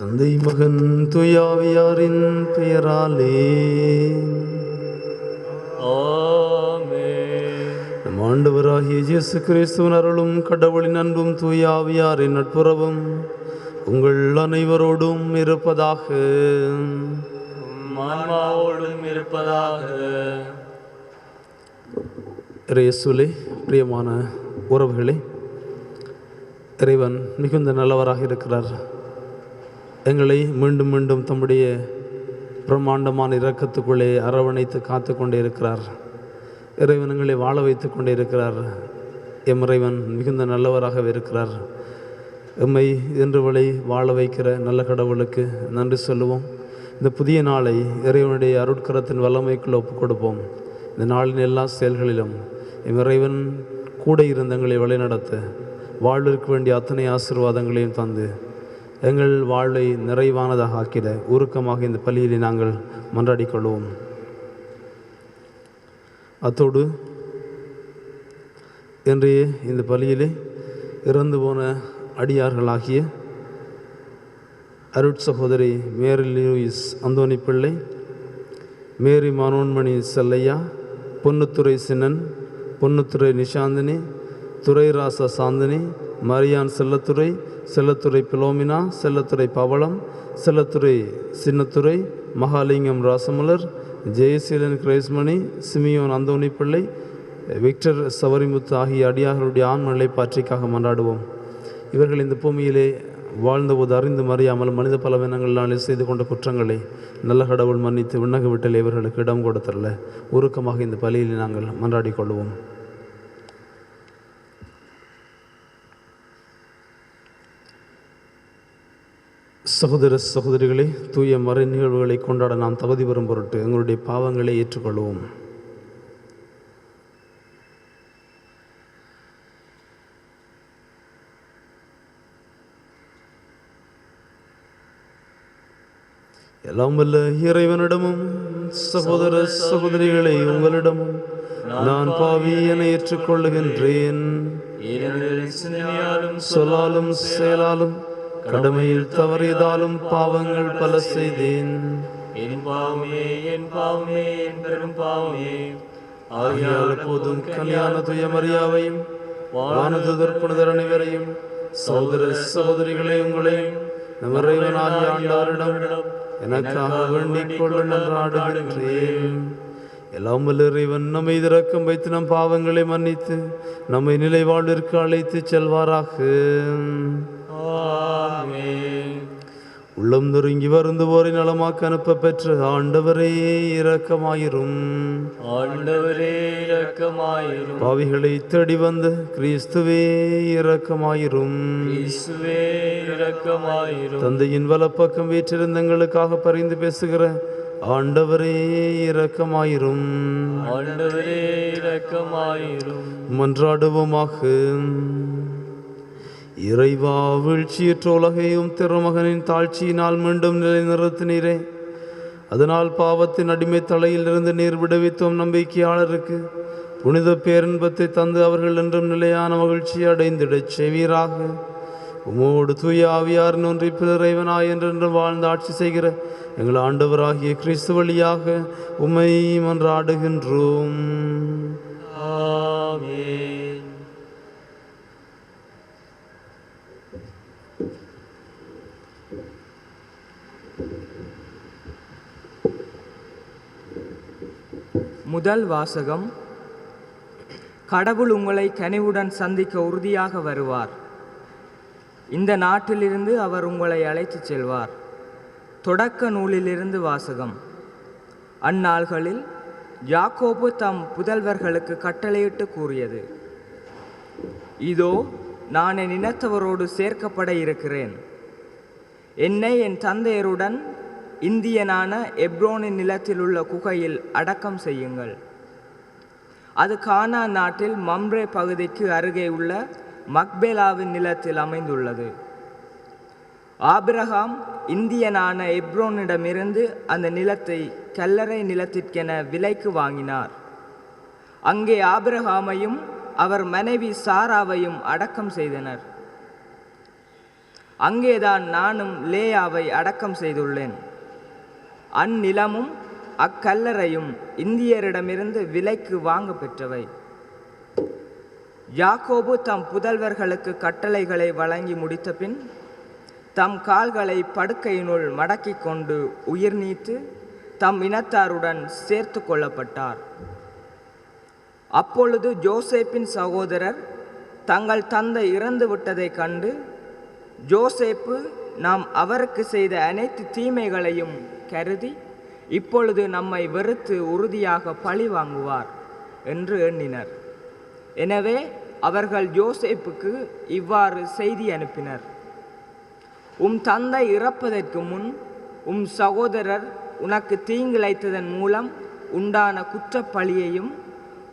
தந்தை மகன் தூயாவியாரின் பெயராலே ஆமென். நம் ஆண்டவராகிய இயேசு கிறிஸ்துவின் அருளும் கடவுளின் அன்பும் தூயாவியாரின் நட்புறவும் உங்கள் அனைவரோடும் இருப்பதாக. உம் ஆன்மாவோடும் இருப்பதாக. இயேசுவிலே பிரியமான உறவுகளே, இறைவன் மிகுந்த நல்லவராக இருக்கிறார். எங்களை மீண்டும் மீண்டும் தம்முடைய பிரம்மாண்டமான இரக்கத்துக்குள்ளே அரவணைத்து காத்து கொண்டே இருக்கிறார். இறைவன் எங்களை வாழ வைத்து கொண்டே இருக்கிறார். எம் இறைவன் மிகுந்த நல்லவராகவே இருக்கிறார். எம்மை இன்று வரை வாழ வைக்கிற நல்ல கடவுளுக்கு நன்றி சொல்லுவோம். இந்த புதிய நாளை இறைவனுடைய அருட்கரத்தின் வல்லமைக்குள் ஒப்புக் கொடுப்போம். இந்த நாளின் எல்லா செயல்களிலும் எம் இறைவன் கூட இருந்த எங்களை வழிநடத்த வாழ்விற்கு வேண்டிய அத்தனை ஆசீர்வாதங்களையும் தந்து எங்கள் வாழ்வை நிறைவானதாக ஆக்கிட உருக்கமாக இந்த பள்ளியிலே நாங்கள் மன்றாடி கொள்வோம். அத்தோடு இன்றைய இந்த பள்ளியிலே இறந்து போன அடியார்களாகிய அருட்சகோதரி மேரி லூயிஸ் அந்தோனி பிள்ளை, மேரி மனோன்மணி செல்லையா, பொன்னுத்துறை சின்னன், பொன்னுத்துறை நிஷாந்தினி, துரைராச சாந்தினி, மரியான் செல்லத்துறை, செல்லத்துறை பிலோமினா, செல்லத்துறை பவளம், செல்லத்துறை சின்னத்துறை, மகாலிங்கம் ராசமலர், ஜெயசீலன் கிரேஸ்மணி, சிமியோன் அந்தோனி பிள்ளை, விக்டர் சவரிமுத்து ஆகிய அடியார்களுடைய ஆண்மலை பாற்றிக்காக மன்றாடுவோம். இவர்கள் இந்த பூமியிலே வாழ்ந்தபோது அறிந்து மறியாமல் மனித பலவீனங்களாலே செய்து கொண்ட குற்றங்களை நல்ல கடவுள் மன்னித்து விண்ணக விட்டல் இவர்களுக்கு இடம் கொடுத்தரல உருக்கமாக இந்த பலியில் நாங்கள் மன்றாடி கொள்வோம். சகோதர சகோதரிகளே, தூய மறை நிகழ்வுகளை கொண்டாட நாம் தகுதி பெறும் பொருட்டு எங்களுடைய பாவங்களை ஏற்றுக்கொள்வோம். எல்லாம் வல்ல இறைவனிடமும் சகோதர சகோதரிகளை உங்களிடமும் நான் பாவி என ஏற்றுக்கொள்ளுகின்றேன். சொல்லாலும் செயலாலும் கடமையில் தவறியதாலும் பாவங்கள் பல செய்தேன். என் பாவமே, என் பாவமே, என் பெரும் பாவமே. ஆகியால் போதும் கல்யாண துய மரியாவையும் வானதுதர் புனிதர் அனைவரையும் சகோதர சகோதரிகளை உங்களையும் நம் இறைவனாகிய ஆண்டவரிடம் எனக்காக வேண்டிக் கொள்ள நன்றாடுகின்றேன். எல்லாம் வல்ல இறைவன் நம்மை இரக்கம் வைத்து நம் பாவங்களை மன்னித்து நம்மை நிலை வாழ்விற்கு அழைத்து செல்வாராக. உள்ளம் நொறுங்கி வருந்துவோரை நலமாக்க அனுப்ப பெற்ற ஆண்டவரே இரக்கமாயிரும். ஆண்டவரே இரக்கமாயிரும். பாவிகளை தேடி வந்த கிறிஸ்துவே இரக்கமாயிரும். இயேசுவே இரக்கமாயிரும். தந்தையின் வலப்பக்கம் வீற்றிருந்தங்களுக்காக பரிந்து பேசுகிற ஆண்டவரே இரக்கமாயிரும். ஆண்டவரே இரக்கமாயிரும். மன்றாடுவோமாக. இறைவா, வீழ்ச்சியற்ற உலகையும் திருமகனின் தாழ்ச்சியினால் மீண்டும் நிலைநிறுத்தினீரே. அதனால் பாவத்தின் அடிமை தலையிலிருந்து நீர் விடுவித்தோம் நம்பிக்கையாளருக்கு புனித பேரின்பத்தை தந்து அவர்கள் என்றும் நிலையான மகிழ்ச்சி அடைந்திடச் செய்வீராக. உமோடு தூய ஆவியாரின் ஒன்றிப்பில் இறைவனாய் என்றென்றும் வாழ்ந்து ஆட்சி செய்கிற எங்கள் ஆண்டவராகிய கிறிஸ்து வழியாக உம்மை மன்றாடுகின்றோம். ஆமென். முதல் வாசகம். கடவுள் உங்களை கனிவுடன் சந்திக்க உறுதியாக வருவார். இந்த நாட்டிலிருந்து அவர் உங்களை அழைத்துச் செல்வார். தொடக்க நூலிலிருந்து வாசகம். அந்நாள்களில் யாக்கோபு தம் புதல்வர்களுக்கு கட்டளையிட்டு கூறியது, இதோ நான் என் இனத்தவரோடு சேர்க்கப்பட இருக்கிறேன். என்னை என் தந்தையருடன் இந்தியனான எப்ரோனின் நிலத்தில் உள்ள குகையில் அடக்கம் செய்யுங்கள். அது கானான் நாட்டில் மம்ரே பகுதிக்கு அருகே உள்ள மக்பேலாவின் நிலத்தில் அமைந்துள்ளது. ஆபிரகாம் இந்தியனான எப்ரோனிடமிருந்து அந்த நிலத்தை கல்லறை நிலத்திற்கென விலைக்கு வாங்கினார். அங்கே ஆபிரகாமையும் அவர் மனைவி சாராவையும் அடக்கம் செய்தனர். அங்கேதான் நானும் லேயாவை அடக்கம் செய்துள்ளேன். அந்நிலமும் அக்கல்லறையும் இந்தியரிடமிருந்து விலைக்கு வாங்க பெற்றவை. யாக்கோபு தம் புதல்வர்களுக்கு கட்டளைகளை வழங்கி முடித்த பின் தம் கால்களை படுக்கையினுள் மடக்கி கொண்டு உயிர் நீத்து தம் இனத்தாருடன் சேர்த்து கொள்ளப்பட்டார். அப்பொழுது யோசேப்பின் சகோதரர் தங்கள் தந்தை இறந்து விட்டதை கண்டு, யோசேப்பு நாம் அவருக்கு செய்த அனைத்து தீமைகளையும் கருதி இப்பொழுது நம்மை வெறுத்து உறுதியாக பழி வாங்குவார் என்று எண்ணினர். எனவே அவர்கள் யோசேப்புக்கு இவ்வாறு செய்தி அனுப்பினர்: உம் தந்தை இறப்பதற்கு முன் உம் சகோதரர் உனக்கு தீங்கிழைத்ததன் மூலம் உண்டான குற்றப்பழியையும்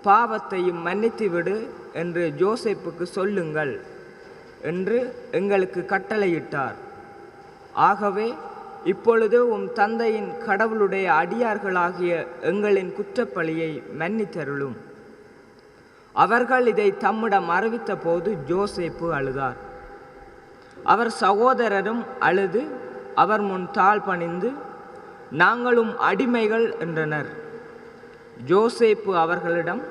பாவத்தையும் மன்னித்துவிடு என்று யோசேப்புக்கு சொல்லுங்கள் என்று எங்களுக்கு கட்டளையிட்டார். ஆகவே இப்பொழுது உம் தந்தையின் கடவுளுடைய அடியார்களாகிய எங்களின் குற்றப்பழியை மன்னித்தருளும். அவர்கள் இதை தம்மிடம் அறிவித்த போது யோசேப்பு அழுதார். அவர் சகோதரரும் அழுது அவர் முன் தாழ் பணிந்து, நாங்களும் அடிமைகள் என்றனர். யோசேப்பு அவர்களிடம்,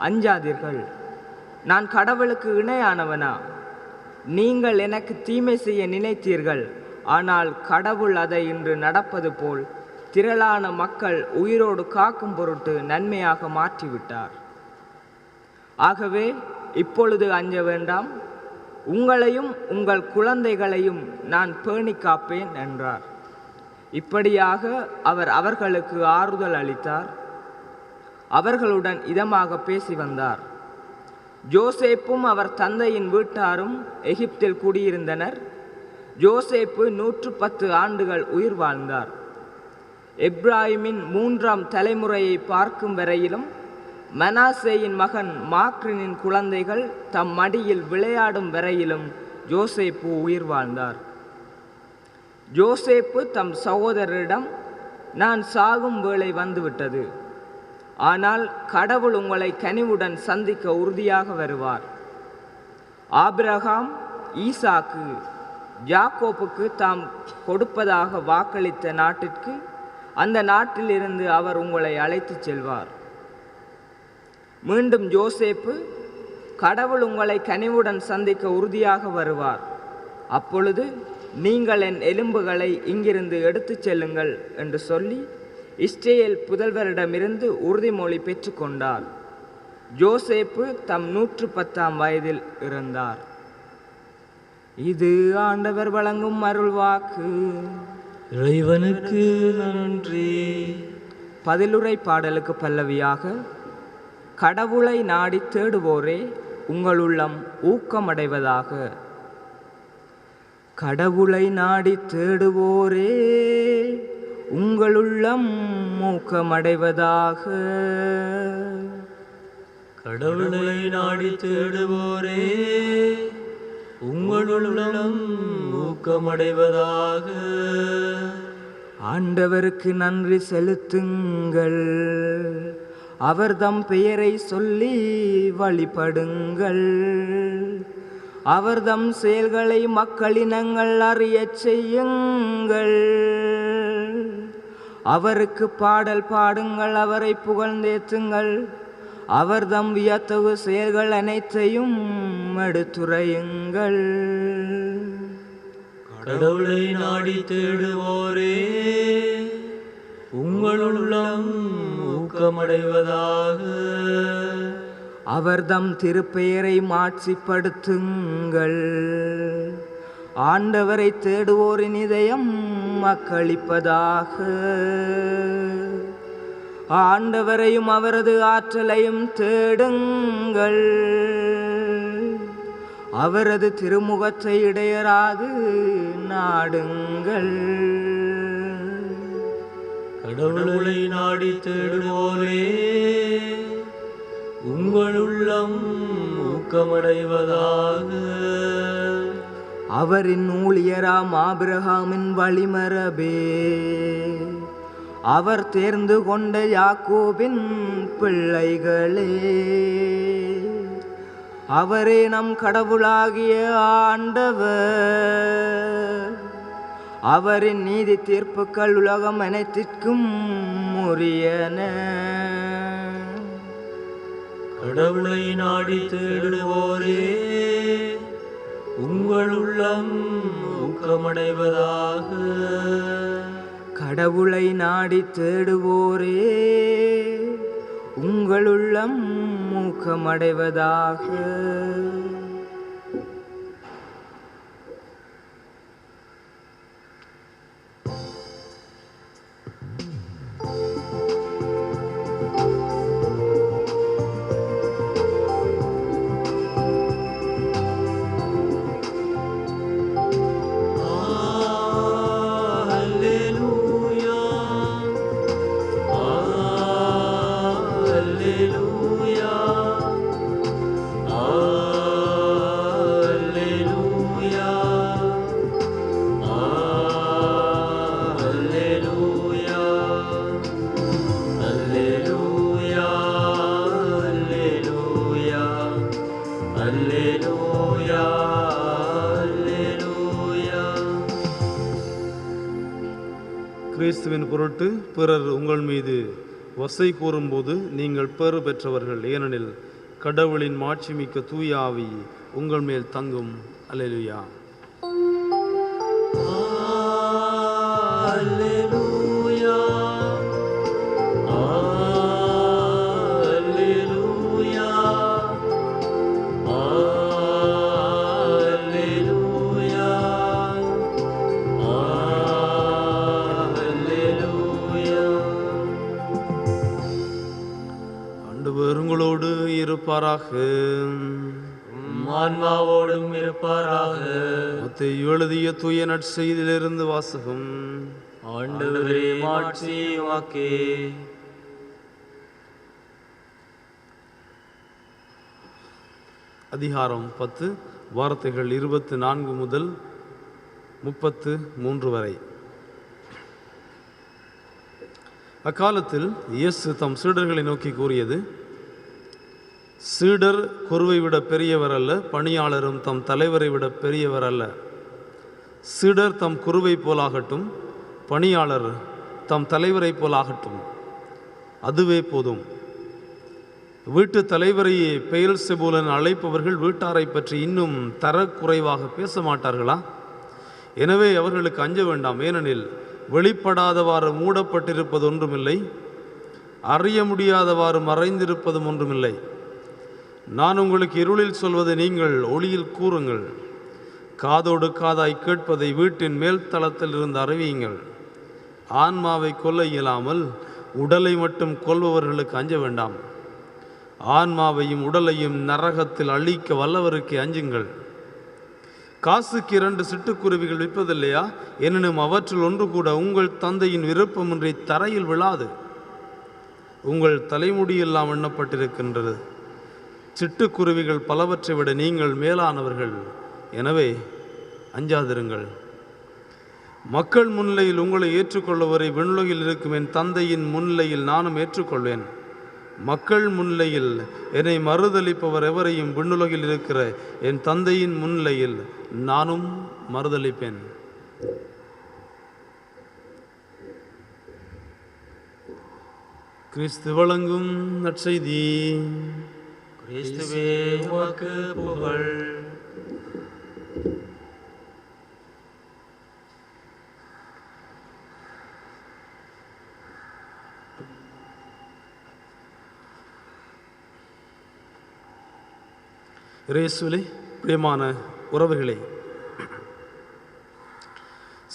அஞ்சாதீர்கள், நான் கடவுளுக்கு இணையானவனா? நீங்கள் எனக்கு தீமை செய்ய நினைத்தீர்கள், ஆனால் கடவுள் அதை இன்று நடப்பது போல் திரளான மக்கள் உயிரோடு காக்கும் பொருட்டு நன்மையாக மாற்றிவிட்டார். ஆகவே இப்பொழுது அஞ்ச வேண்டாம், உங்களையும் உங்கள் குழந்தைகளையும் நான் பேணி காப்பேன் என்றார். இப்படியாக அவர் அவர்களுக்கு ஆறுதல் அளித்தார். அவர்களுடன் இதமாக பேசி வந்தார். யோசேப்பும் அவர் தந்தையின் வீட்டாரும் எகிப்தில் குடியிருந்தனர். யோசேப்பு 110 ஆண்டுகள் உயிர் வாழ்ந்தார். எப்ராஹிமின் 3ஆம் தலைமுறையை பார்க்கும் வரையிலும் மனாசேயின் மகன் மாக்ரினின் குழந்தைகள் தம் மடியில் விளையாடும் வரையிலும் யோசேப்பு உயிர் வாழ்ந்தார். யோசேப்பு தம் சகோதரரிடம், நான் சாகும் வேளை வந்துவிட்டது, ஆனால் கடவுள் உங்களை கனிவுடன் சந்திக்க உறுதியாக வருவார். ஆபிரகாம், ஈசாக்கு, யாக்கோப்புக்கு தாம் கொடுப்பதாக வாக்களித்த நாட்டிற்கு அந்த நாட்டிலிருந்து அவர் உங்களை அழைத்துச் செல்வார். மீண்டும் யோசேப்பு, கடவுள் உங்களை கனிவுடன் சந்திக்க உறுதியாக வருவார். அப்பொழுது நீங்கள் என் எலும்புகளை இங்கிருந்து எடுத்துச் செல்லுங்கள் என்று சொல்லி இஸ்ரேல் புதல்வரிடமிருந்து உறுதிமொழி பெற்றுக்கொண்டார். யோசேப்பு தம் 110ஆம் வயதில் இறந்தார். இது ஆண்டவர் வழங்கும் அருள்வாக்கு. இறைவனுக்கு நன்றி. பதிலுரை பாடலுக்கு பல்லவியாக, கடவுளை நாடி தேடுவோரே உங்கள் உள்ளம் ஊக்கமடைவதாக. கடவுளை நாடி தேடுவோரே உங்கள் உள்ளம் ஊக்கமடைவதாக. கடவுளை நாடி தேடுவோரே உங்கள் உள்ளம் ஊக்கமடைவதாக. ஆண்டவருக்கு நன்றி செலுத்துங்கள், அவர் தம் பெயரை சொல்லி வழிபடுங்கள். அவர் தம் செயல்களை மக்களினங்கள் அறியச் செய்யுங்கள். அவருக்கு பாடல் பாடுங்கள், அவரை புகழ்ந்தேத்துங்கள். அவர் தம் வியத்தகு செயல்கள் அனைத்தையும் எடுத்துரையுங்கள். கடவுளை நாடி தேடுவோரே உங்கள் உள்ளம் ஊக்கமடைவதாக. அவர் தம் திருப்பெயரை மாட்சிப்படுத்துங்கள். ஆண்டவரை தேடுவோரின் இதயம் மக்களிப்பதாக. ஆண்டவரையும் அவரது ஆற்றலையும் தேடுங்கள். அவரது திருமுகத்தை இடையராது நாடுங்கள். கடவுளை நாடி தேடுவோரே உங்கள் உள்ளம் ஊக்கமடைவதாக. அவரின் ஊழியராம் ஆபிரகாமின் வழிமரபே, அவர் தேர்ந்து கொண்ட யாக்கோபின் பிள்ளைகளே, அவரே நம் கடவுளாகிய ஆண்டவர். அவரின் நீதி தீர்ப்புகள் உலகம் அனைத்திற்கும் உரியன. கடவுளை நாடி தேடுவோரே, உங்கள் உள்ளம் ஊக்கமடைவதாக. கடவுளை நாடி தேடுவோரே, உங்கள் உள்ளம் ஊக்கமடைவதாக. கிறிஸ்துவின் பொருட்டு பிறர் உங்கள் மீது வசை கூறும்போது நீங்கள் பேறு பெற்றவர்கள், ஏனெனில் கடவுளின் மாட்சிமிக்க தூய ஆவி உங்கள் மேல் தங்கும். அல்லேலூயா. உங்களோடு இருப்பாராக, ஆன்மாவோடும் இருப்பாராக. மத்தேயு எழுதிய தூய நற்செய்தியிலிருந்து வாசகம். ஆண்டவரே, மாட்சி உமக்கே. அதிகாரம் 10, வார்த்தைகள் 24 முதல் 33 வரை. அக்காலத்தில் இயேசு தம் சீடர்களை நோக்கி கூறியது: சீடர் குருவை விட பெரியவர் அல்ல, பணியாளரும் தம் தலைவரை விட பெரியவர் அல்ல. சீடர் தம் குருவை போலாகட்டும், பணியாளர் தம் தலைவரை போலாகட்டும், அதுவே போதும். வீட்டு தலைவரையே பெயல்செபூலன் அழைப்பவர்கள் வீட்டாரை பற்றி இன்னும் தரக்குறைவாக பேச மாட்டார்களா? எனவே அவர்களுக்கு அஞ்ச வேண்டாம். ஏனெனில் வெளிப்படாதவாறு மூடப்பட்டிருப்பது ஒன்றுமில்லை, அறிய முடியாதவாறு மறைந்திருப்பதும் ஒன்றுமில்லை. நான் உங்களுக்கு இருளில் சொல்வதை நீங்கள் ஒளியில் கூறுங்கள். காதோடு காதாய் கேட்பதை வீட்டின் மேல் தளத்தில் இருந்து அறிவியுங்கள். ஆன்மாவை கொல்ல இயலாமல் உடலை மட்டும் கொல்பவர்களுக்கு அஞ்ச வேண்டாம். ஆன்மாவையும் உடலையும் நரகத்தில் அழிக்க வல்லவருக்கு அஞ்சுங்கள். காசுக்கு 2 சிட்டுக்குருவிகள் விற்பதில்லையா? எனினும் அவற்றில் ஒன்று கூட உங்கள் தந்தையின் விருப்பமின்றி தரையில் விழாது. உங்கள் தலைமுடியெல்லாம் எண்ணப்பட்டிருக்கின்றது. சிட்டுக்குருவிகள் பலவற்றை விட நீங்கள் மேலானவர்கள். எனவே அஞ்சாதிருங்கள். மக்கள் முன்னிலையில் உங்களை ஏற்றுக்கொள்ளுவரை விண்ணுலகில் இருக்கும் என் தந்தையின் முன்னிலையில் நானும் ஏற்றுக்கொள்வேன். மக்கள் முன்னிலையில் என்னை மறுதலிப்பவர் எவரையும் விண்ணுலகில் இருக்கிற என் தந்தையின் முன்னிலையில் நானும் மறுதலிப்பேன். கிறிஸ்து வழங்கும் நற்செய்தி. கிறிஸ்துவே, உமக்கு புகழ். இயேசுவிலே பிரியமான உறவுகளே,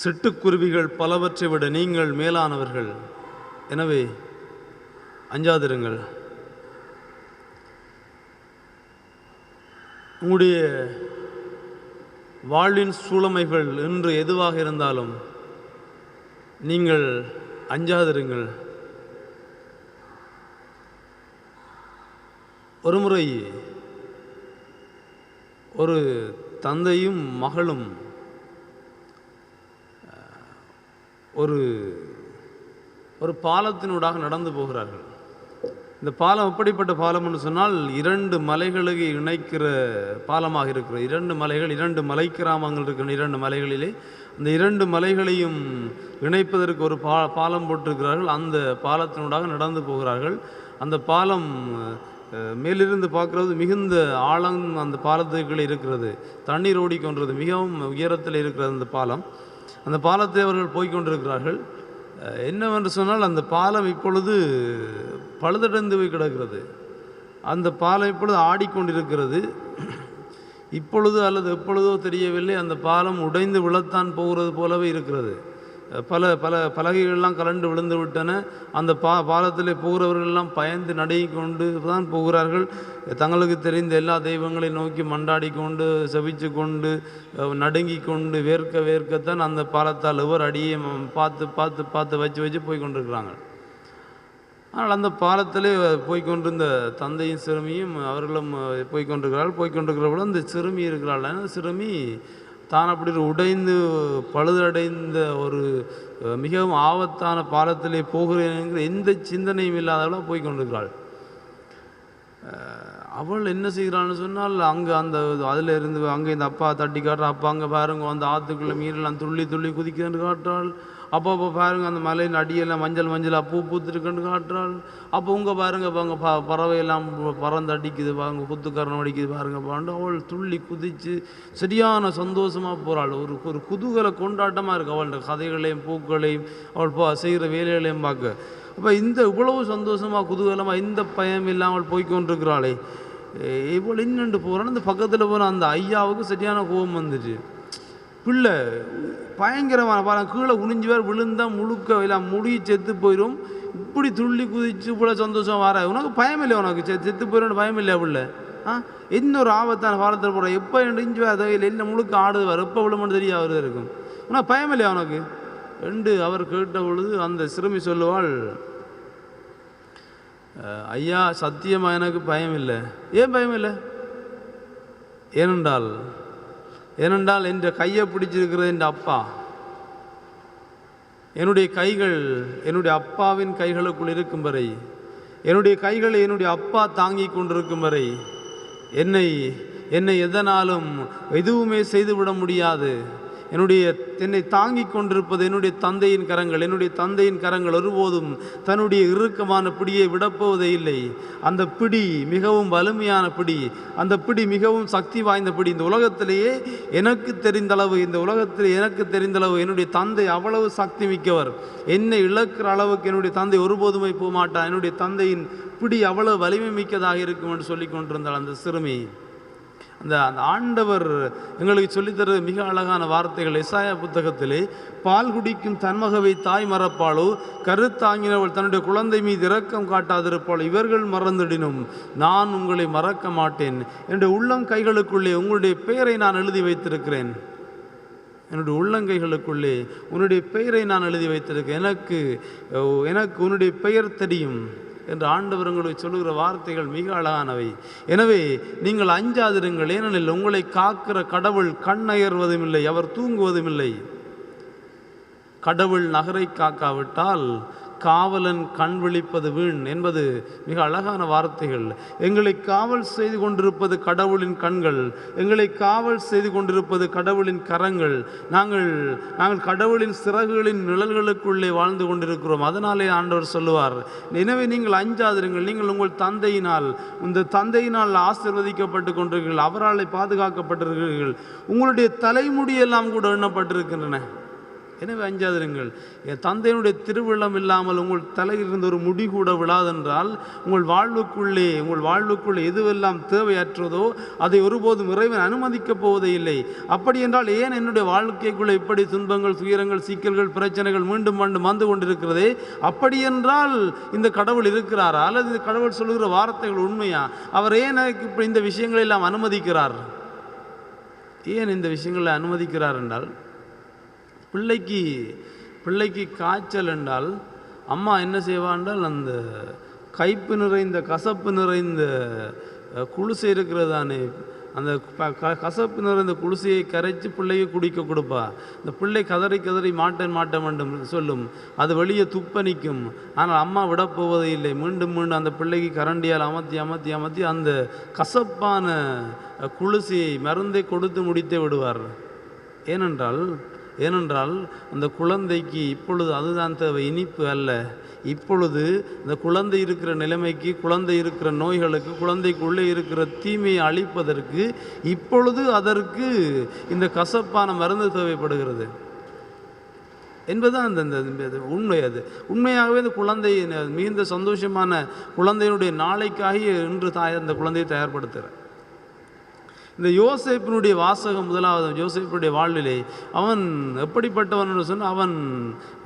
சிட்டுக்குருவிகள் பலவற்றை விட நீங்கள் மேலானவர்கள். எனவே அஞ்சாதிருங்கள். உங்களுடைய வாழ்வின் சூழமைகள் இன்று எதுவாக இருந்தாலும் நீங்கள் அஞ்சாதிருங்கள். ஒருமுறை ஒரு தந்தையும் மகளும் ஒரு பாலத்தினூடாக நடந்து போகிறார்கள். இந்த பாலம் எப்படிப்பட்ட பாலம்னு சொன்னால் 2 மலைகளுக்கு இணைக்கிற பாலமாக இருக்கிறது. 2 மலைகள், 2 மலை கிராமங்கள் இருக்கிற 2 மலைகளிலே அந்த 2 மலைகளையும் இணைப்பதற்கு ஒரு பாலம் போட்டிருக்கிறார்கள். அந்த பாலத்தினூடாக நடந்து போகிறார்கள். அந்த பாலம் மேலிருந்து பார்க்குறது மிகுந்த ஆழம் அந்த பாலத்துக்குள்ளே இருக்கிறது. தண்ணீர் ஓடிக்கொன்றது, மிகவும் உயரத்தில் இருக்கிறது அந்த பாலம். அந்த பாலத்தை அவர்கள் போய்கொண்டிருக்கிறார்கள். என்னவென்று சொன்னால் அந்த பாலம் இப்பொழுது பழுதடைந்து போய் கிடக்கிறது. அந்த பாலம் இப்பொழுது ஆடிக்கொண்டிருக்கிறது. இப்பொழுது அல்லது எப்பொழுதோ தெரியவில்லை, அந்த பாலம் உடைந்து விழத்தான் போகிறது போலவே இருக்கிறது. பல பல பலகைகள்லாம் கலண்டு விழுந்து விட்டன. அந்த பாலத்தில் போகிறவர்களெல்லாம் பயந்து நடுங்கி கொண்டு தான் போகிறார்கள். தங்களுக்கு தெரிந்த எல்லா தெய்வங்களையும் நோக்கி மண்டாடி கொண்டு செபிச்சு கொண்டு நடுங்கி கொண்டு வேர்க்கத்தான் அந்த பாலத்தால் ஒவ்வொரு அடியை பார்த்து பார்த்து பார்த்து வச்சு போய் கொண்டிருக்கிறாங்க. ஆனால் அந்த பாலத்திலே போய்கொண்டிருந்த தந்தையும் சிறுமியும் அவர்களும் போய்கொண்டிருக்கிறார்கள். அந்த சிறுமி இருக்கிறாள். சிறுமி தான் அப்படி உடைந்து பழுதடைந்த ஒரு மிகவும் ஆபத்தான பாலத்திலே போகிறேங்கிற எந்த சிந்தனையும் இல்லாதவளாக போய்கொண்டிருக்கிறாள். அவள் என்ன செய்கிறான்னு சொன்னால், அங்கே அந்த அதில் இருந்து அங்கே இந்த அப்பா தட்டி காட்டுற, அப்பா அங்கே பாருங்க அந்த ஆற்றுக்குள்ளே மீனெல்லாம் துள்ளி துள்ளி குதிக்கிறேன்னு காட்டுறாள். அப்போ பாருங்கள் அந்த மலையின் அடியெல்லாம் மஞ்சளாக பூ பூத்துருக்குன்னு காட்டுறாள். அப்போ உங்கள் பாருங்க அங்கே பறவையெல்லாம் பறந்து அடிக்குது பாருங்க, குத்துக்கரணம் அடிக்குது பாருங்க பாண்டு அவள் துள்ளி குதித்து சரியான சந்தோஷமாக போகிறாள். ஒரு குதூகல கொண்டாட்டமாக இருக்குது அவளோட கதைகளையும் பூக்களையும் அவள் செய்கிற வேலைகளையும் பார்க்க. அப்போ இந்த இவ்வளவு சந்தோஷமாக குதூகலமாக இந்த பயம் இல்லாமல் போய்கொண்டிருக்கிறாளே, இவ்வளோ இன்னண்டு போகிறான்னு இந்த பக்கத்தில் போன அந்த ஐயாவுக்கு சரியான கோபம் வந்துச்சு. பிள்ளை பயங்கரமான பாருங்க, கீழே குனிஞ்சு பேர் விழுந்தால் முழுக்க எல்லாம் முடி செத்து போயிடும். இப்படி துள்ளி குதிச்சு இவ்வளோ சந்தோஷம் வர உனக்கு பயம் இல்லை? உனக்கு செத்து போயிடும் பயம் இல்லையா பிள்ளை? இன்னொரு ஆபத்தான பாலத்தில் போகிற எப்போ இஞ்சி அதை இல்லை என்ன முழுக்க ஆடுது வர எப்போ விழுமென்னு தெரியாது அவரு இருக்கும். உனக்கு பயம் இல்லையா உனக்கு என்று அவர் கேட்ட பொழுது அந்த சிறுமி சொல்லுவாள், ஐயா சத்தியமாக எனக்கு பயம் இல்லை. ஏன் பயம் இல்லை? ஏனென்றால் என்ற கையை பிடிச்சிருக்கிறது என் அப்பா. என்னுடைய கைகள் என்னுடைய அப்பாவின் கைகளுக்குள் இருக்கும் வரை, என்னுடைய கைகளை என்னுடைய அப்பா தாங்கி கொண்டிருக்கும் வரை என்னை எதனாலும் எதுவுமே செய்துவிட முடியாது. என்னை தாங்கி கொண்டிருப்பது என்னுடைய தந்தையின் கரங்கள். என்னுடைய தந்தையின் கரங்கள் ஒருபோதும் தன்னுடைய இறுக்கமான பிடியை விடப்போவதே இல்லை. அந்த பிடி மிகவும் வலிமையான பிடி, அந்த பிடி மிகவும் சக்தி வாய்ந்த பிடி. இந்த உலகத்திலேயே எனக்கு தெரிந்தளவு என்னுடைய தந்தை அவ்வளவு சக்தி மிக்கவர். என்னை இழக்கிற அளவுக்கு என்னுடைய தந்தை ஒருபோதுமே போக மாட்டார். என்னுடைய தந்தையின் பிடி அவ்வளவு வலிமை மிக்கதாக இருக்கும் என்று சொல்லி கொண்டிருந்தாள் அந்த சிறுமி. அந்த ஆண்டவர் எங்களுக்கு சொல்லித்தர மிக அழகான வார்த்தைகள். எசாயா புத்தகத்திலே, பால் குடிக்கும் தன்மகவை தாய் மறப்பாளோ, கருத்தாங்கினவள் தன்னுடைய குழந்தை மீது இரக்கம் காட்டாதிருப்பாளோ, இவர்கள் மறந்துடினும் நான் உங்களை மறக்க மாட்டேன். என்னுடைய உள்ளம் கைகளுக்குள்ளே உங்களுடைய பெயரை நான் எழுதி வைத்திருக்கிறேன். என்னுடைய உள்ளங்கைகளுக்குள்ளே உன்னுடைய பெயரை நான் எழுதி வைத்திருக்கேன். எனக்கு உன்னுடைய பெயர் தெரியும் என்று ஆண்டவர் உங்களுக்கு சொல்லுகிற வார்த்தைகள் மிக அழகானவை. எனவே நீங்கள் அஞ்சாதிருங்கள், ஏனெனில் உங்களை காக்கிற கடவுள் கண்ணயர்வதும் இல்லை, அவர் தூங்குவதும் இல்லை. கடவுள் நகரை காக்காவிட்டால் காவலன் கண் விழிப்பது வீண் என்பது மிக அழகான வார்த்தைகள். எங்களை காவல் செய்து கொண்டிருப்பது கடவுளின் கண்கள், எங்களை காவல் செய்து கொண்டிருப்பது கடவுளின் கரங்கள். நாங்கள் கடவுளின் சிறகுகளின் நிழல்களுக்குள்ளே வாழ்ந்து கொண்டிருக்கிறோம். அதனாலே ஆண்டவர் சொல்லுவார், எனவே நீங்கள் அஞ்சாதிருங்கள், நீங்கள் உங்கள் தந்தையினால் ஆசீர்வதிக்கப்பட்டு கொண்டிருக்கிறீர்கள், அவரால் பாதுகாக்கப்பட்டிருக்கிறீர்கள், உங்களுடைய தலைமுடியெல்லாம் கூட எண்ணப்பட்டிருக்கின்றன. எனவே அஞ்சாதிருங்கள். என் தந்தையினுடைய திருவிழம் இல்லாமல் உங்கள் தலையிலிருந்து ஒரு முடி கூட விழாதென்றால் உங்கள் வாழ்வுக்குள்ளே எதுவெல்லாம் தேவையற்றதோ அதை ஒருபோதும் இறைவன் அனுமதிக்கப் போவதே இல்லை. அப்படி என்றால் ஏன் என்னுடைய வாழ்க்கைக்குள்ளே இப்படி துன்பங்கள், துயரங்கள், சிக்கல்கள், பிரச்சனைகள் மீண்டும் வந்து கொண்டிருக்கிறதே? அப்படி என்றால் இந்த கடவுள் இருக்கிறாரா? அல்லது இந்த கடவுள் சொல்லுகிற வார்த்தைகள் உண்மையா? அவர் ஏன் இப்படி இந்த விஷயங்களை எல்லாம் அனுமதிக்கிறார்? ஏன் இந்த விஷயங்களை அனுமதிக்கிறார் என்றால், பிள்ளைக்கு காய்ச்சல் என்றால் அம்மா என்ன செய்வான்றால், அந்த கைப்பு நிறைந்த கசப்பு நிறைந்த குளுசை இருக்கிறதானே அந்த கசப்பு நிறைந்த குளிசையை கரைச்சி பிள்ளையை குடிக்க கொடுப்பா. இந்த பிள்ளை கதறி கதறி மாட்டேன் வேண்டும் சொல்லும். அது வெளியே துப்பனிக்கும். ஆனால் அம்மா விடப்போவதே இல்லை. மீண்டும் மீண்டும் அந்த பிள்ளைக்கு கரண்டியால் அமர்த்தி அமர்த்தி அமர்த்தி அந்த கசப்பான குளிசையை மருந்தை கொடுத்து முடித்தே விடுவார். ஏனென்றால் அந்த குழந்தைக்கு இப்பொழுது அதுதான் தேவை, இனிப்பு அல்ல. இப்பொழுது இந்த குழந்தை இருக்கிற நிலைமைக்கு, குழந்தை இருக்கிற நோய்களுக்கு, குழந்தைக்குள்ளே இருக்கிற தீமையை அழிப்பதற்கு இப்பொழுது அதற்கு இந்த கசப்பான மருந்து தேவைப்படுகிறது என்பதுதான் அந்த உண்மை. அது உண்மையாகவே இந்த குழந்தை மிகுந்த சந்தோஷமான குழந்தையினுடைய நாளைக்காக இன்று அந்த குழந்தையை தயார்படுத்துகிறார். இந்த யோசேப்பினுடைய வாசகம் முதலாவது. யோசேப்புடைய வாழ்விலே அவன் எப்படிப்பட்டவன் என்று சொன்னால், அவன்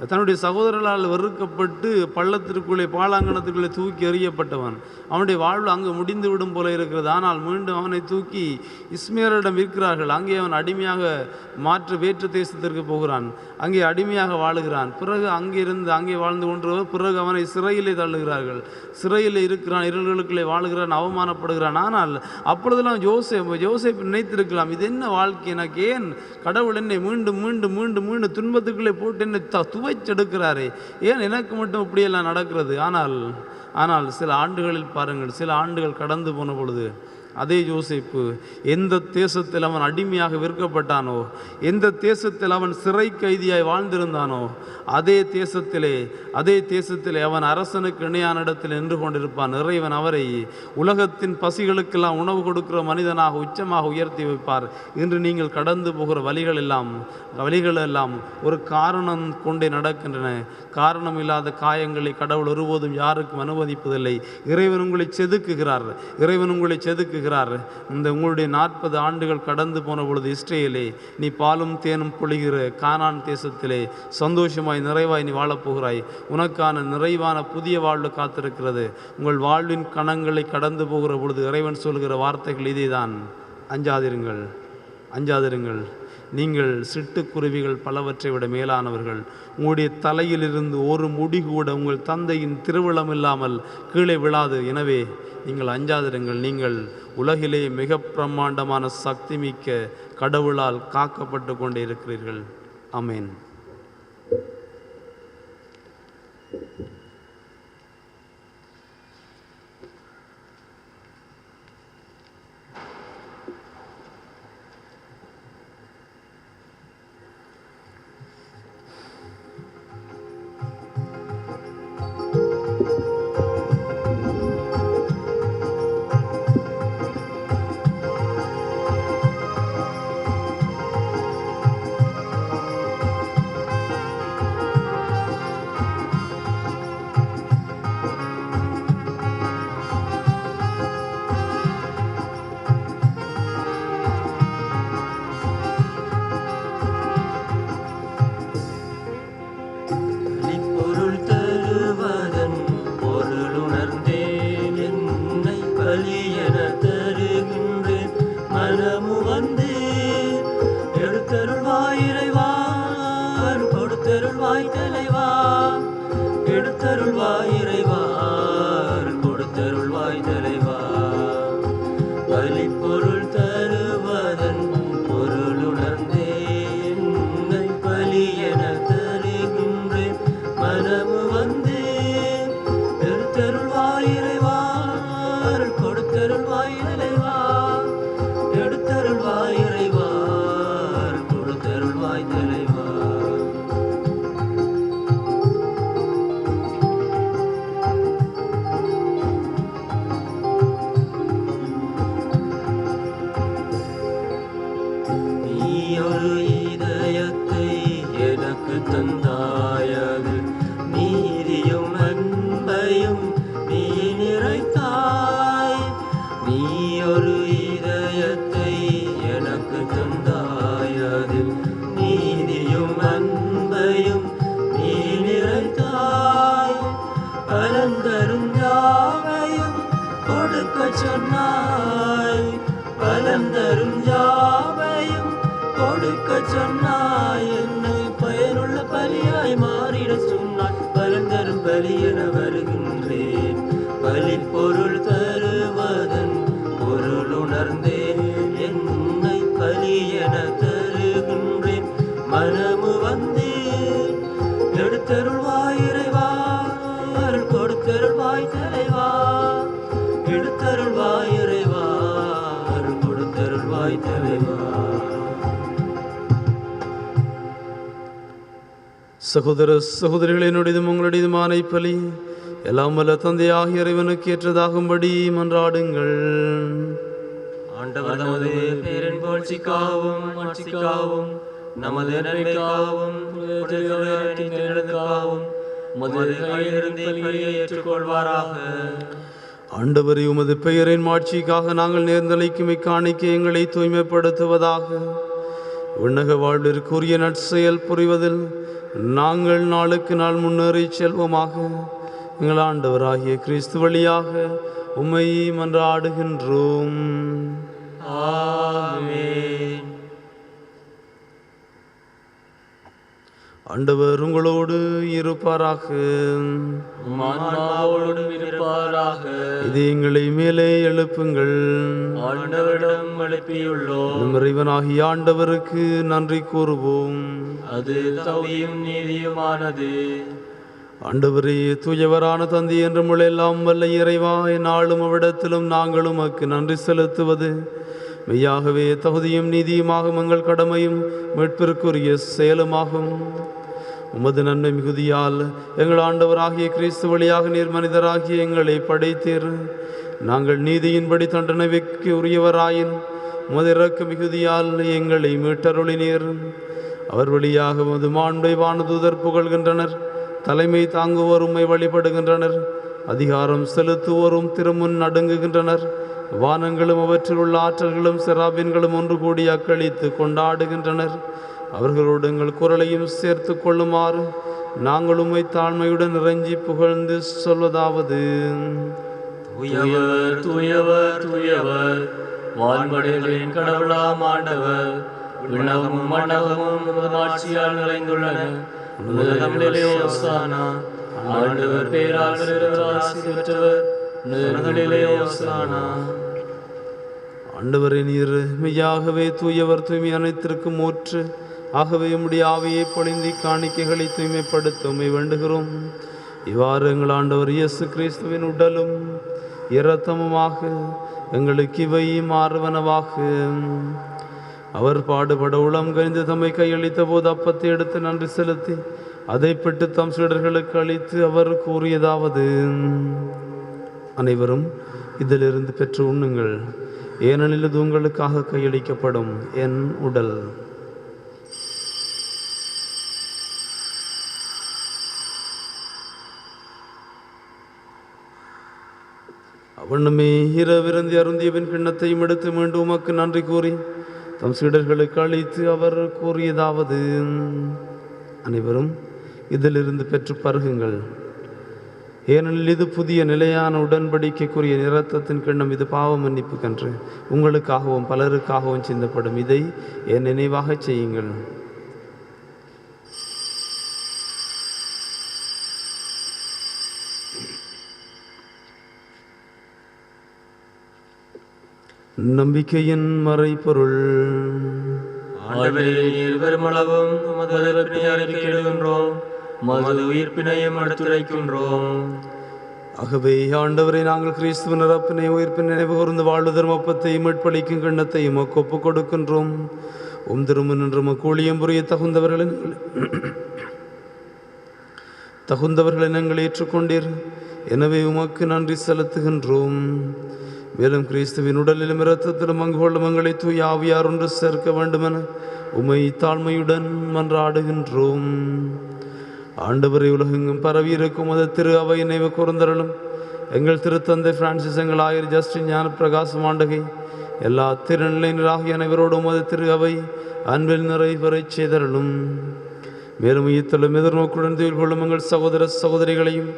தன்னுடைய சகோதரர்களால் வெறுக்கப்பட்டு பள்ளத்திற்குள்ளே பாலாங்கணத்துக்குள்ளே தூக்கி எறியப்பட்டவன். அவனுடைய வாழ்வு அங்கு முடிந்து விடும் போல இருக்கிறது. ஆனால் மீண்டும் அவனை தூக்கி இஸ்மேலிடம் இருக்கிறார்கள். அங்கே அவன் அடிமையாக வேற்று தேசத்திற்கு போகிறான். அங்கே அடிமையாக வாழுகிறான். பிறகு அங்கே வாழ்ந்து கொண்டவர் பிறகு அவனை சிறையிலே தள்ளுகிறார்கள். சிறையில் இருக்கிறான், இருள்களுக்குள்ளே வாழுகிறான், அவமானப்படுகிறான். ஆனால் அப்பொழுதெல்லாம் யோசேப்பு நினைத்திருக்கலாம், இது என்ன வாழ்க்கை, எனக்கு ஏன் கடவுள் என்னை மீண்டும் மீண்டும் மீண்டும் மீண்டும் துன்பத்துக்குள்ளே போட்டு என்னை துவைச்செடுக்கிறாரே, ஏன் எனக்கு மட்டும் இப்படியெல்லாம் நடக்கிறது. ஆனால் சில ஆண்டுகளில் பாருங்கள், சில ஆண்டுகள் கடந்து போன பொழுது அதே யோசேப்பு எந்த தேசத்தில் அவன் அடிமையாக விற்கப்பட்டானோ, எந்த தேசத்தில் அவன் சிறை கைதியாய் வாழ்ந்திருந்தானோ, அதே தேசத்திலே அவன் அரசனுக்கு இணையான இடத்தில் நின்று கொண்டிருப்பான். இறைவன் அவரை உலகத்தின் பசிகளுக்கெல்லாம் உணவு கொடுக்கிற மனிதனாக உச்சமாக உயர்த்தி வைப்பார். இன்று நீங்கள் கடந்து போகிற வழிகளெல்லாம் ஒரு காரணம் கொண்டே நடக்கின்றன. காரணம் இல்லாத காயங்களை கடவுள் ஒருபோதும் யாருக்கும் அனுமதிப்பதில்லை. இறைவன் உங்களை செதுக்குகிறார். இந்த உங்களுடைய 40 ஆண்டுகள் கடந்து போன பொழுது இஸ்ரேலே, நீ பாலும் தேனும் பொழிகிற கானான் தேசத்திலே சந்தோஷமாய் நிறைவாய் நீ வாழப்போகிறாய். உனக்கான நிறைவான புதிய வாழ்வு காத்திருக்கிறது. உங்கள் வாழ்வின் கணங்களை கடந்து போகிற பொழுது இறைவன் சொல்கிற வார்த்தைகள் இதேதான். அஞ்சாதிருங்கள், நீங்கள் சிட்டுக்குருவிகள் பலவற்றை விட மேலானவர்கள். உங்களுடைய தலையிலிருந்து ஒரு முடி கூட உங்கள் தந்தையின் திருவிழம் இல்லாமல் கீழே விழாது. எனவே நீங்கள் அஞ்சாதிருங்கள். நீங்கள் உலகிலே மிக பிரம்மாண்டமான சக்தி மிக்க கடவுளால் காக்கப்பட்டு கொண்டே இருக்கிறீர்கள். ஆமென். பலி பொருள் தருவதன் பொருள் உணர்ந்தேன் என தருகின்றேன் மனமு வந்து எடுத்தருள்வாய் இறைவா அருள் கொடுத்தருள்வாய் தலைவா எடுத்தருள்வாய் இறைவா அருள் கொடுத்தருள்வாய் தலைவா. சகோதர சகோதரிகளினுடையதும் உங்களுடையதுமான பலி எல்லாம் வல்ல தந்தையாகிய இறைவனுக்கு ஏற்றதாகும்படி மன்றாடுங்கள். ஆண்டவர் நமது பேரின் புகழ்ச்சிக்காகவும் ஆட்சிக்காகவும் நமது நன்மைக்காகவும் உமது கையிலிருந்து பலியை ஏற்றுக்கொள்வாராக. ஆண்டவரே, உமது பெயரின் மாட்சிக்காக நாங்கள் நேர்ந்தளிக்கும் இக்காணிக்கை எங்களை தூய்மைப்படுத்துவதாக. விண்ணக வாழ்விற்குரிய நற்செயல் புரிவதில் நாங்கள் நாளுக்கு நாள் முன்னேறி செல்வோமாக. எங்கள் ஆண்டவராகிய கிறிஸ்து வழியாக உம்மை மன்றாடுகின்றோம். ஆமென். ஆண்டவர் உங்களோடு இருப்பாராக. உம் ஆன்மாவோடும் இருப்பாராக. இது எங்களை மேலே எழுப்புங்கள். ஆண்டவரிடம் எழுப்பியுள்ளோம். நம் இறைவனாகிய ஆண்டவருக்கு நன்றி கூறுவோம். அது தகுதியும் நீதியுமானது. ஆண்டவரே, தூயவரான தந்தை என்றும் எல்லாம் வல்ல இறைவா, எந்நாளும் அவ்விடத்திலும் நாங்களும் உமக்கு நன்றி செலுத்துவது மெய்யாகவே தகுதியும் நீதியுமாகும். எங்கள் கடமையும் மீட்பிற்குரிய செயலுமாகும். உமது நன்மை மிகுதியால் எங்கள் ஆண்டவராகிய கிறிஸ்து வழியாக நீர் மனிதராகிய எங்களை படைத்தீர். நாங்கள் நீதியின்படி தண்டனைக்கு உரியவராயின் உமது இரக்க மிகுதியால் எங்களை மீட்டருளினீர். அவர் வழியாக உமது மாண்பை வானதூதர் புகழ்கின்றனர். தலைமை தாங்குவோர் உம்மை வழிபடுகின்றனர். அதிகாரம் செலுத்துவோரும் திருமுன் நடுங்குகின்றனர். வானங்களும் அவற்றில் உள்ள ஆற்றல்களும் செராபின்களும் ஒன்று கூடி அக்களித்து கொண்டாடுகின்றனர். அவர்களோடு எங்கள் குரலையும் சேர்த்து கொள்ளுமாறு நாங்கள் உம்மை தாழ்மையுடன் இறைஞ்சி புகழ்ந்து சொல்வதாவது: தூயவர் தூயவர் தூயவர், வான்படைகளின் கடவுளாம் ஆண்டவர். விண்ணகமும் மண்ணகமும் உமது ஆட்சியால் நிறைந்துள்ளன. உன்னதங்களிலே ஓசானா. ஆண்டவர் பேரால் ஆசி பெற்றவர் உன்னதங்களிலே ஓசானா. ஆண்டவரே, நீர் மெய்யாகவே தூயவர், தூய்மை அனைத்திற்கும் ஊற்று. ஆகவே உம்முடைய ஆவியை பொழிந்தி காணிக்கைகளை தூய்மைப்படுத்த உம்மை வேண்டுகிறோம். இவ்வாறு எங்கள் ஆண்டவர் இயேசு கிறிஸ்துவின் உடலும் இரத்தமுமாக எங்களுக்கு இவை மாறுவனவாக. அவர் பாடுபட உளம் கனிந்து தம்மை கையளித்த போது அப்பத்தை எடுத்து நன்றி செலுத்தி அதை பெற்று தம் சீடர்களுக்கு அளித்து அவர் கூறியதாவது: அனைவரும் இதிலிருந்து பெற்று உண்ணுங்கள், ஏனெனில் இது உங்களுக்காக கையளிக்கப்படும் என் உடல். அவனுமே இரவிருந்தி அருந்தியவின் கிண்ணத்தையும் எடுத்து மீண்டும் உமக்கு நன்றி கூறி தம் சீடர்களுக்கு அளித்து அவர் கூறியதாவது: அனைவரும் இதிலிருந்து பெற்று பருகுங்கள், ஏனெனில் இது புதிய நிலையான உடன்படிக்கைக்குரிய இரத்தத்தின் கிண்ணம். இது பாவ மன்னிப்பு கன்று உங்களுக்காகவும் பலருக்காகவும் சிந்தப்படும். இதை என் நினைவாக செய்யுங்கள். நம்பிக்கையின் மறைபொருள். ஆண்டவரே, நீர் பெருமளவும் உமது இறப்பினை அறிக்கையிடுகின்றோம், உமது உயிர்ப்பினையும் எடுத்துரைக்கின்றோம். ஆகவே ஆண்டவரை, நாங்கள் கிறிஸ்துவின் இறப்பினை உயிர்ப்பின் நினைவு கூர்ந்து வாழ்வு தர்மப்பத்தையும் மீட்பளிக்கும் கிண்ணத்தையும் ஒப்புக் கொடுக்கின்றோம். உம் திருமுன் நின்று கூலியம் புரிய தகுந்தவர்களை நாங்கள் ஏற்றுக்கொண்டீர். எனவே உமக்கு நன்றி செலுத்துகின்றோம். மேலும் கிறிஸ்துவின் உடலிலும் இரத்தத்திலும் பங்கு கொள்ளும் எங்களை தூய ஆவியார் ஒன்று சேர்க்க வேண்டுமென உம்மை தாழ்மையுடன் மன்றாடுகின்றோம். ஆண்டவரை, உலகெங்கும் பரவி இருக்கும் அது திரு அவை நினைவு கூர்ந்தருளும். எங்கள் திருத்தந்தை பிரான்சிஸ், எங்கள் ஆயர் ஜஸ்டின் ஞான பிரகாசம் ஆண்டகை, எல்லா திருநிலையினராகிய அனைவரோடும் அது திரு அவை அன்பில் நிறைவேறச் செய்தருளும். மேலும் ஈத்தலும் எதிர்நோக்குடன் துயில் கொள்ளும் எங்கள் சகோதர சகோதரிகளையும்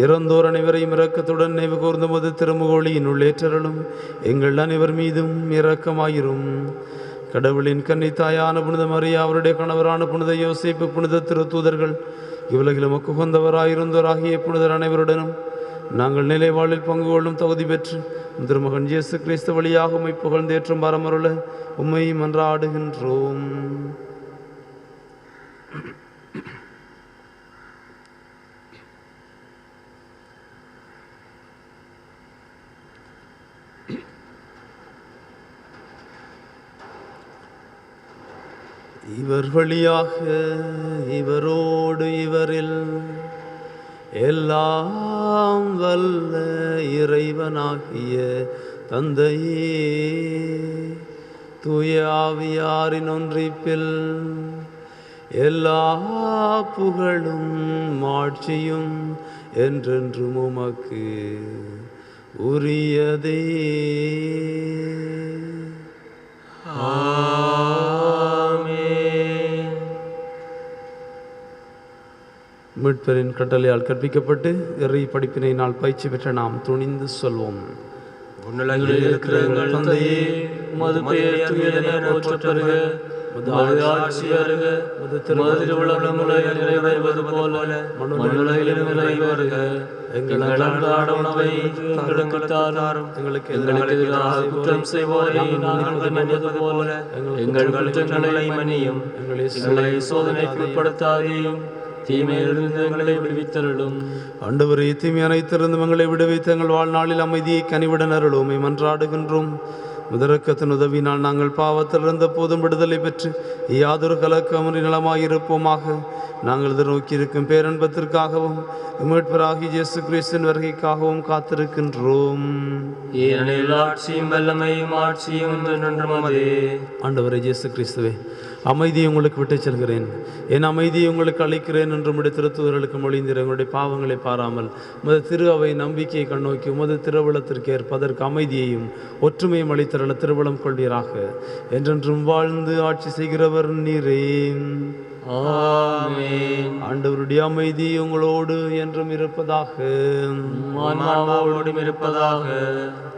இறந்தோர் அனைவரையும் இரக்கத்துடன் நினைவு கூர்ந்த போது திருமுகொழியின் உள்ளேற்றருளும். எங்கள் அனைவர் மீதும் இரக்கமாயிரும். கடவுளின் கன்னி தாயான புனித மரியா, அவருடைய கணவரான புனித யோசேப்பு, புனித திருத்தூதர்கள், இவ்வுலகிலும் உகந்தவராயிருந்தோராகிய புனிதர் அனைவருடனும் நாங்கள் நிலை வாழ்வில் பங்கு கொள்ளும் தகுதி பெற்று திருமகன் இயேசு கிறிஸ்து வழியாக உம்மை புகழ்ந்தேற்றும் வரமருள உம்மை மன்றாடுகின்றோம். இவர் வழியாக இவரோடு இவரில் எல்லாம் வல்ல இறைவனாகிய தந்தையே, தூய ஆவியாரின் ஒன்றிப்பில் எல்லா புகழும் மாட்சியும் என்றென்றும் உமக்கு உரியதே. மீட்பரின் கட்டளையால் கற்பிக்கப்பட்டு இறை படிப்பினை நாள் பயிற்சி பெற்ற நாம் துணிந்து சொல்வோம். இருக்கிற எங்கள் தந்தையே, உமது பெயர் தூயதென போற்றப் பெறுக. உமது ஆட்சி வருக. உமது திருவுளம் நிறைவேறுவது போல மண்ணுலகிலும் நிறைவேறுக. எங்கள் அன்றாட உணவை எங்களுக்கு தாரும். எங்களுக்கு எதிராக குற்றம் செய்வோரை நாங்கள் மன்னிப்பது போல எங்கள் குற்றங்களை மன்னியும். எங்களை சோதனைக்கு உட்படுத்தாதேயும், தீமையிலிருந்து எங்களை விடுவித்தருளும். ஆண்டவரே, தீமை அனைத்திருந்து எங்களை விடுவித்து எங்கள் வாழ்நாளில் அமைதியை கனிவுடன் அருளும் மன்றாடுகின்றோம். முதரக்கத்தின் உதவினால் நாங்கள் பாவத்தில் இருந்த போதும் விடுதலை பெற்று யாதொரு கலக்கமின்றி நலமாயிருப்போமாக. நாங்கள் எதிர்நோக்கியிருக்கும் பேரன்பத்திற்காகவும் மீட்பராகிய இயேசு கிறிஸ்துவின் வருகைக்காகவும் காத்திருக்கின்றோம். ஏனெனில் ஆட்சியும் வல்லமையும் ஆட்சியும் என்றென்றும் உமதே. ஆண்டவரே இயேசு கிறிஸ்துவே, அமைதியை உங்களுக்கு விட்டு செல்கிறேன், என் அமைதியை உங்களுக்கு அளிக்கிறேன் என்று உம்முடைய திருத்தூதர்களுக்கு மொழிந்தீர். எங்களுடைய பாவங்களை பாராமல் உமது திரு அவை நம்பிக்கையை கண்ணோக்கி உமது திருவிழத்திற்கு ஏற்பதற்கு அமைதியையும் ஒற்றுமையும் அளித்தருள திருவிழம் கொள்வீராக. என்றென்றும் வாழ்ந்து ஆட்சி செய்கிறவர் நீரே. ஆமென். ஆண்டவருடைய அமைதி உங்களோடு என்றும் இருப்பதாக. ஆன்மாவோடும் இருப்பதாக.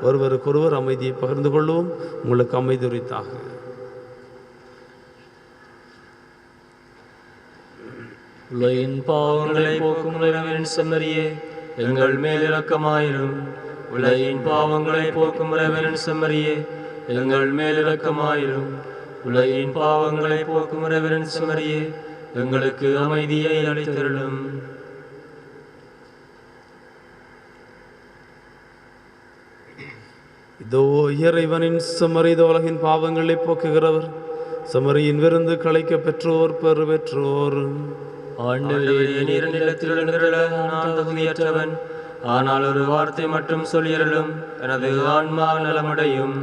ஒருவருக்கொருவர் அமைதியை பகிர்ந்து கொள்வோம். உங்களுக்கு அமைதி உரித்தாக. உலகின் பாவங்களை போக்கும் இறைவனின் செம்மறியே, எங்கள் மேல் இரக்கமாயிரும். உலகின் பாவங்களை போக்கும் இறைவனின் செம்மறியே, எங்கள் மேல் இரக்கமாயிரும். உலகின் பாவங்களை போக்கும் இறைவனின் செம்மறியே, எங்களுக்கு அமைதியை அளித்தருளும். இதோ இறைவனின் செம்மறி, உலகின் பாவங்களை போக்குகிறவர். செம்மறியின் விருந்து களைக்க பெற்றோர் பெறு பெற்றோர். ஆண்டவரே, நீர் நிலத்தில் எழுந்திருள நான் தகுதியற்றவன். ஆனால் ஒரு வார்த்தை மட்டும் சொல்லியருளும், எனது ஆன்மா நலமடையும்.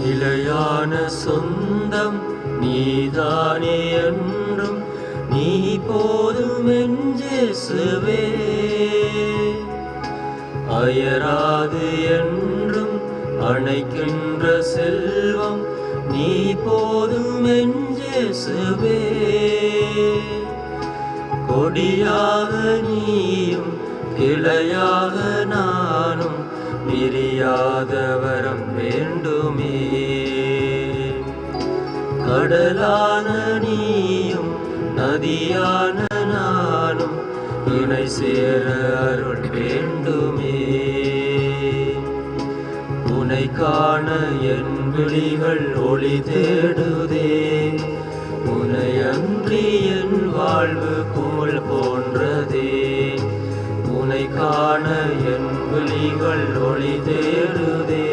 நிலையான சொந்தம் நீதானே என்றும், நீ போதும் இயேசுவே. அயராது என்றும் அணைக்கின்ற செல்வம் நீ போதும் என் இயேசுவே. கொடியாக நீயும் கிளையாக நானும் பிரியாத வரம் வேண்டுமே. கடலான நீயும் நதியான நானும் இணை சேர அருள் வேண்டுமே. உனை காண என் விழிகள் ஒளி தேடுதே. உனை அன்றி என் வாழ்வு கோல் போன்றதே. உனை காண என் விழிகள் ஒளி தேடுதே.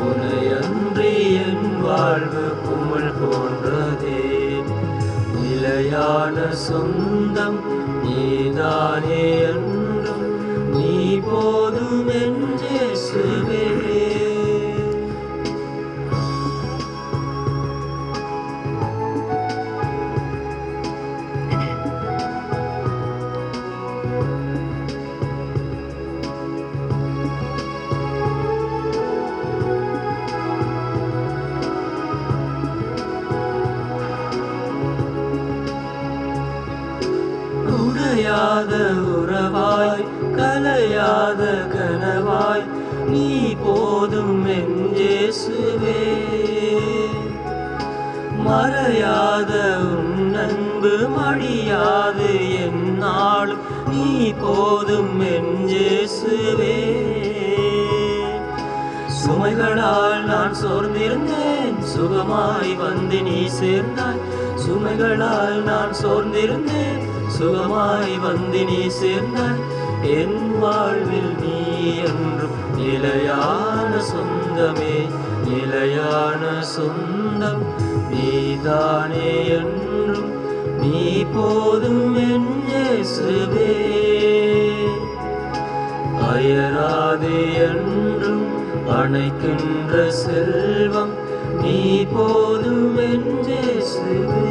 உனை அன்றி என் வாழ்வு குமிழ் போன்றதே. நிலையான சொந்தம் நீதானே என்றும் நீ போதும் என் இயேசுவே. உடையாத உறவாய் கலையாத கனவாய் நீ போதும் என் இயேசுவே. மறையாத உன் அன்பு மடியாது என்னாலும் நீ போதும் என் இயேசுவே. சுமைகளால் நான் சோர்ந்திருந்தேன், சுகமாய் வந்து நீ சேர்ந்தாய். சுமைகளால் நான் சோர்ந்திருந்தேன், சுகமாய் வந்து நீ சேர்ந்தாய். என் வாழ்வில் நீ என்றும் நிலையான சொந்தமே. நிலையான சொந்தம் நீதானே என்றும் நீ போதும் என் இயேசுவே. அயராதே என்றும் அணைக்கின்ற செல்வம் நீ போதும் என் இயேசுவே.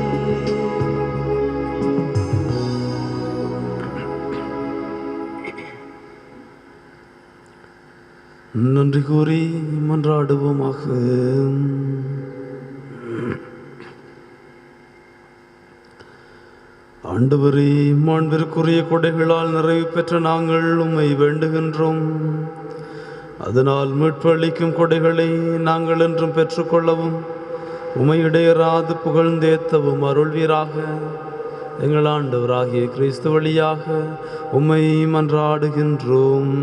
நன்றி கூறி மன்றாடுவோமாக. ஆண்டவரே, மாண்பிற்குரிய கொடைகளால் நிறைவு பெற்ற நாங்கள் உம்மை வேண்டுகின்றோம். அதனால் மீட்பு அளிக்கும் கொடைகளை நாங்கள் என்றும் பெற்றுக்கொள்ளவும் உம்மை இடையராது புகழ்ந்தேத்தவும் அருள்வீராக. எங்கள் ஆண்டவராகிய கிறிஸ்து வழியாக உம்மை மன்றாடுகின்றோம்.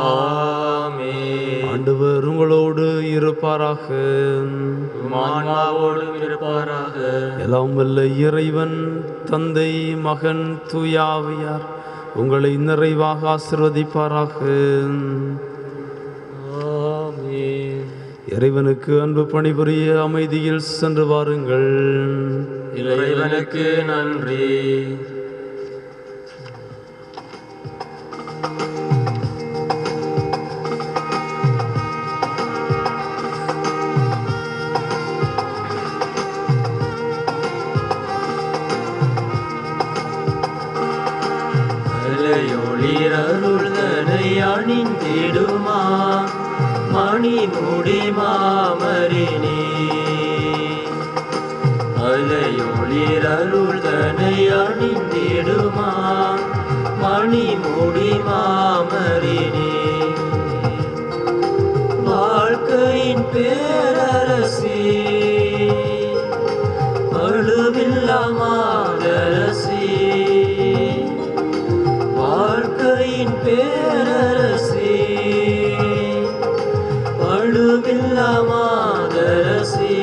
ஆமென். ஆண்டவர் உங்களோடு இருப்பாராக. ஆன்மாவோடும் இருப்பாராக. எல்லாம் வல்ல இறைவன் தந்தை மகன் தூயாவியார் உங்களை நிறைவாக ஆசீர்வதிப்பாராக. ஆமென். இறைவனுக்கு அன்பு பணிபுரிய அமைதியில் சென்று வாருங்கள். இறைவனுக்கு நன்றி. ஒளிரருள்தனை அணிந்திடுமா மணி முடி மாமரினே. அலையொளிரருள்தனை அணிந்திடுமா மணி முடி மாமரினே. வாழ்க்கையின் பேரரசி அழுவில்லா மாதரசி. வாழ்க்கையின் பேரரசி அழுவில்லா மாதரசி.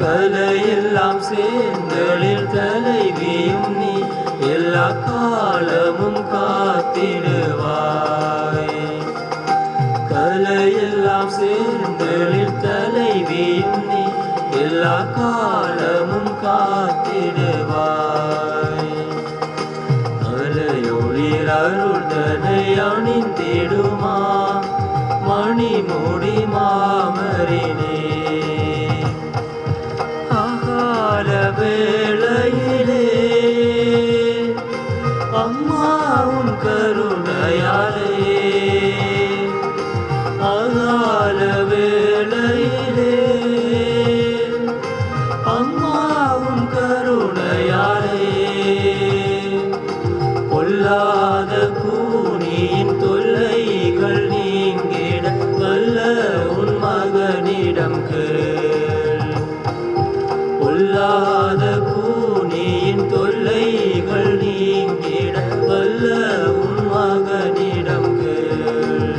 கலையெல்லாம் சேர்ந்தளில் தலைவியும் நீ எல்லா காலமும் காத்திடுவாய். கலையெல்லாம் சேர்ந்தளில் தலைவியும் நீ எல்லா காலமும் காத்திடுவாய். அலையொளிர் அருள்தனை அணிந்திடுமா மணி முடி மாமரினே. அகால வேளையிலே அம்மா கருணையாலே அகால வேளையிலே அம்மாவும் கருணையாலே பொல்லாத கூனியின் தொல்லைகள் நீங்கிட வல்ல உன் மகனிடம் கேள். பொல்லாத கூனியின் தொல்லைகள் நீங்கிட வல்ல உன் மகனிடம் கேள்.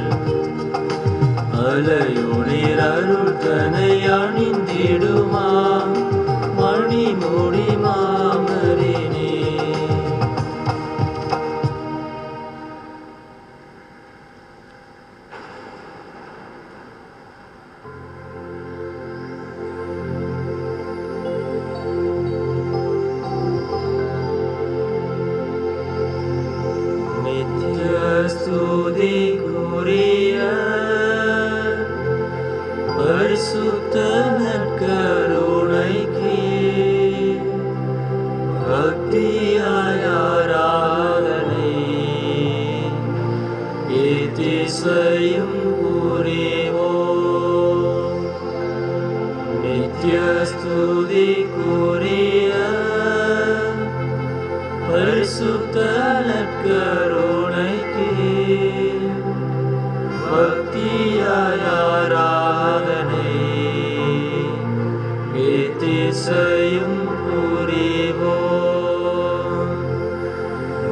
அலையுளிர் அருள் தனை அணிந்திடுமா மணிமுடி மாமரினே. நித்ய ஸ்துதிக்குரிய பரிசுத்த நற்கருணைக்கு பக்தியாய் ஆராதனை இத்திசையும் புரிவோம். நித்ய ஸ்துதிக்குரிய பரிசுத்த நற்கருணைக்கு பக்தியாய் ஆராதனை இத்திசையும் புரிவோம்.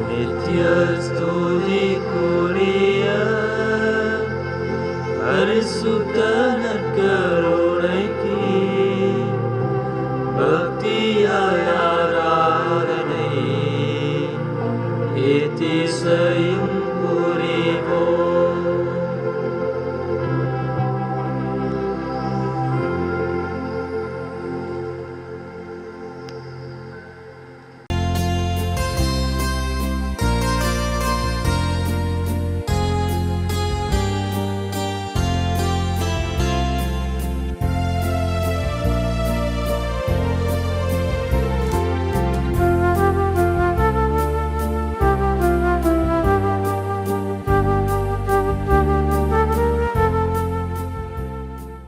நித்ய ஸ்துதிக்குரிய பரிசுத்த நற்கருணைக்கு